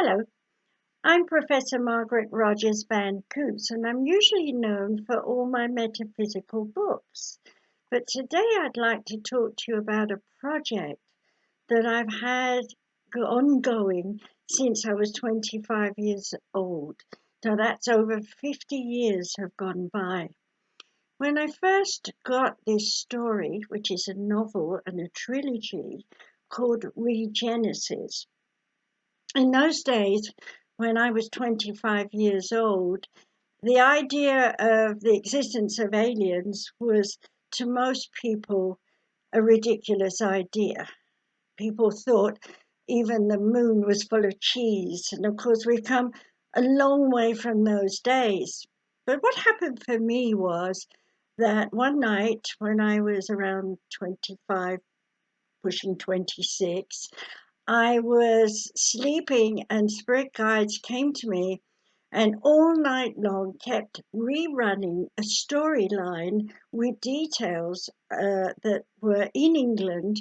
Hello, I'm Professor Margaret Rogers Van Coots, and I'm usually known for all my metaphysical books. But today I'd like to talk to you about a project that I've had ongoing since I was 25 years old. So that's over 50 years have gone by. When I first got this story, which is a novel and a trilogy called REGENESIS, in those days, when I was 25 years old, the idea of the existence of aliens was, to most people, a ridiculous idea. People thought even the moon was full of cheese. And of course, we've come a long way from those days. But what happened for me was that one night when I was around 25, pushing 26, I was sleeping and spirit guides came to me and all night long kept rerunning a storyline with details that were in England,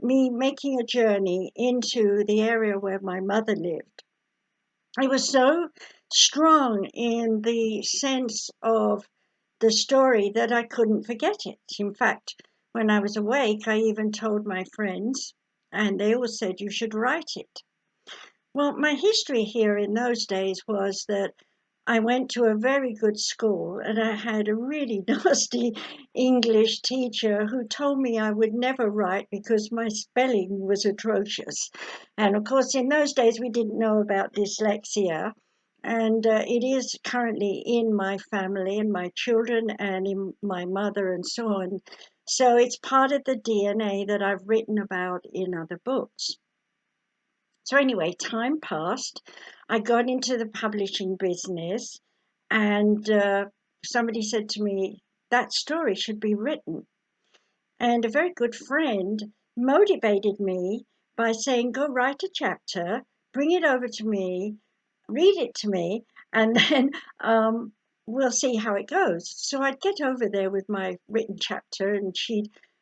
me making a journey into the area where my mother lived. I was so strong in the sense of the story that I couldn't forget it. In fact, when I was awake, I even told my friends, and they all said, you should write it. Well, my history here in those days was that I went to a very good school and I had a really nasty English teacher who told me I would never write because my spelling was atrocious. And of course, in those days, we didn't know about dyslexia. And it is currently in my family and my children and in my mother and so on. So it's part of the DNA that I've written about in other books. So anyway, time passed. I got into the publishing business, and somebody said to me, that story should be written. And a very good friend motivated me by saying, go write a chapter, bring it over to me, read it to me, and then we'll see how it goes. So I'd get over there with my written chapter, and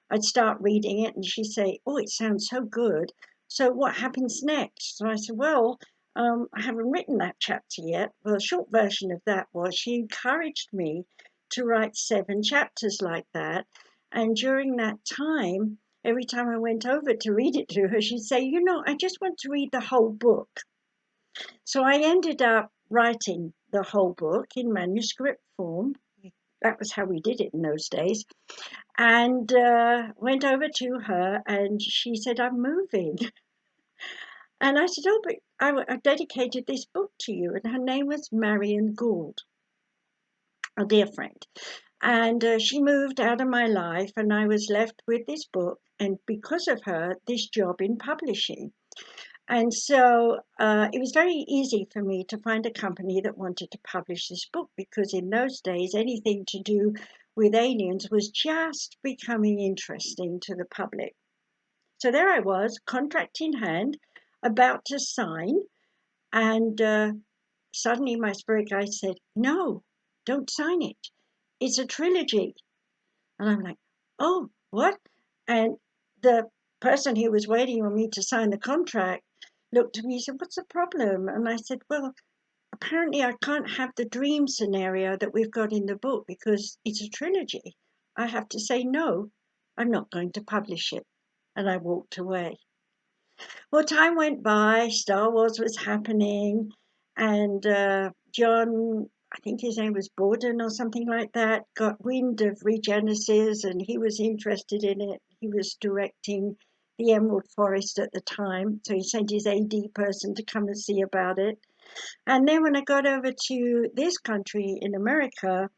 I'd start reading it, and she'd say, oh, it sounds so good. So what happens next? So I said, well, I haven't written that chapter yet. Well, the short version of that was she encouraged me to write 7 chapters like that. And during that time, every time I went over to read it to her, she'd say, I just want to read the whole book. So I ended up writing the whole book in manuscript form. That was how we did it in those days. And went over to her and she said, I'm moving. And I said, oh, but I dedicated this book to you. And her name was Marion Gould, a dear friend. And she moved out of my life and I was left with this book. And because of her, this job in publishing. And so it was very easy for me to find a company that wanted to publish this book because in those days, anything to do with aliens was just becoming interesting to the public. So there I was, contract in hand, about to sign, and suddenly my spirit guide said, no, don't sign it. It's a trilogy. And I'm like, oh, what? And the person who was waiting on me to sign the contract looked at me and said, what's the problem? And I said, well, apparently I can't have the dream scenario that we've got in the book because it's a trilogy. I have to say, no, I'm not going to publish it. And I walked away. Well, time went by, Star Wars was happening, and John, I think his name was Borden or something like that, got wind of Regenesis and he was interested in it. He was directing the Emerald Forest at the time, so he sent his AD person to come and see about it. And then when I got over to this country in America,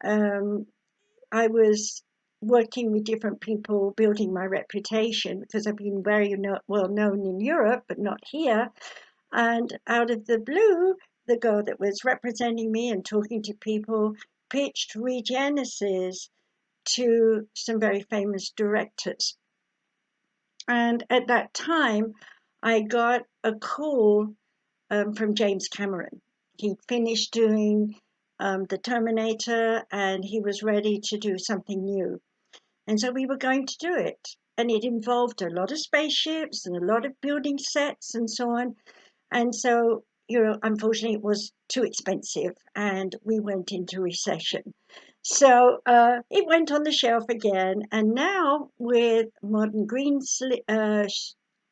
I was working with different people, building my reputation because I've been very well known in Europe, but not here. And out of the blue, the girl that was representing me and talking to people pitched Regenesis to some very famous directors. And at that time, I got a call from James Cameron. He'd finished doing the Terminator and he was ready to do something new. And so we were going to do it. And it involved a lot of spaceships and a lot of building sets and so on. And so, unfortunately, it was too expensive and we went into recession. So it went on the shelf again. And now with modern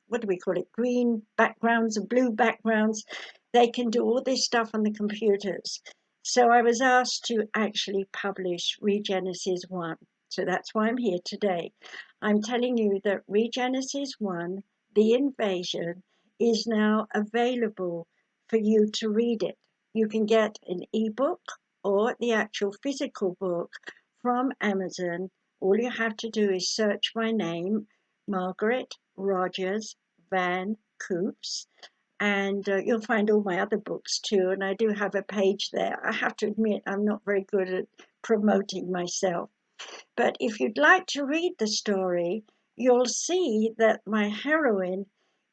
what do we call it? Green backgrounds and blue backgrounds, they can do all this stuff on the computers. So I was asked to actually publish REGENESIS 1. So that's why I'm here today. I'm telling you that REGENESIS 1, The Invasion, is now available for you to read it. You can get an ebook or the actual physical book from Amazon. All you have to do is search my name, Margaret Rogers Van Coops, and you'll find all my other books too. And I do have a page there. I have to admit, I'm not very good at promoting myself. But if you'd like to read the story, you'll see that my heroine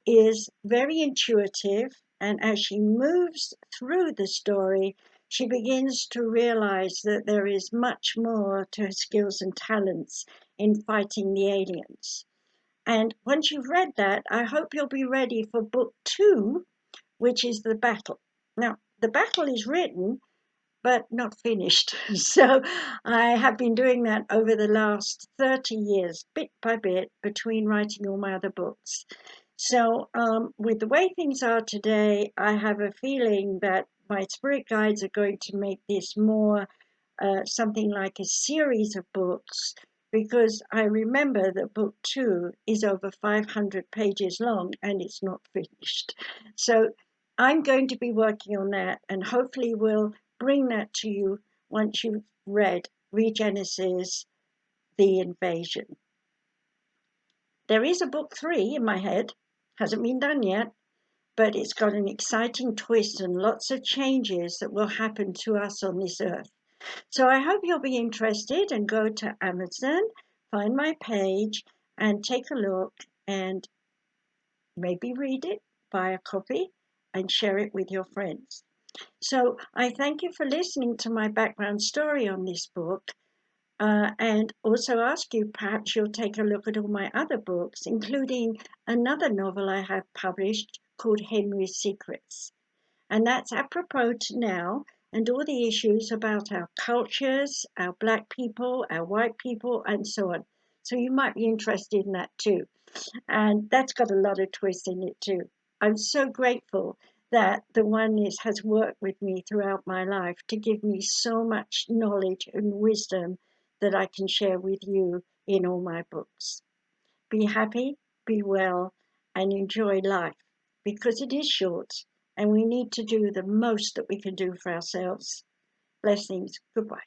is very intuitive, and as she moves through the story, she begins to realize that there is much more to her skills and talents in fighting the aliens. And once you've read that, I hope you'll be ready for book 2, which is the battle. Now, the battle is written, but not finished. So I have been doing that over the last 30 years, bit by bit, between writing all my other books. So with the way things are today, I have a feeling that my spirit guides are going to make this more something like a series of books, because I remember that book 2 is over 500 pages long and it's not finished. So I'm going to be working on that, and hopefully we'll bring that to you once you've read REGENESIS, The Invasion. There is a book 3 in my head, hasn't been done yet, but it's got an exciting twist and lots of changes that will happen to us on this earth. So I hope you'll be interested and go to Amazon, find my page, and take a look and maybe read it, buy a copy, and share it with your friends. So I thank you for listening to my background story on this book, and also ask you perhaps you'll take a look at all my other books, including another novel I have published called Henry's Secrets. And that's apropos to now and all the issues about our cultures, our black people, our white people, and so on. So you might be interested in that too. And that's got a lot of twists in it too. I'm so grateful that the Oneness has worked with me throughout my life to give me so much knowledge and wisdom that I can share with you in all my books. Be happy, be well, and enjoy life, because it is short and we need to do the most that we can do for ourselves. Blessings. Goodbye.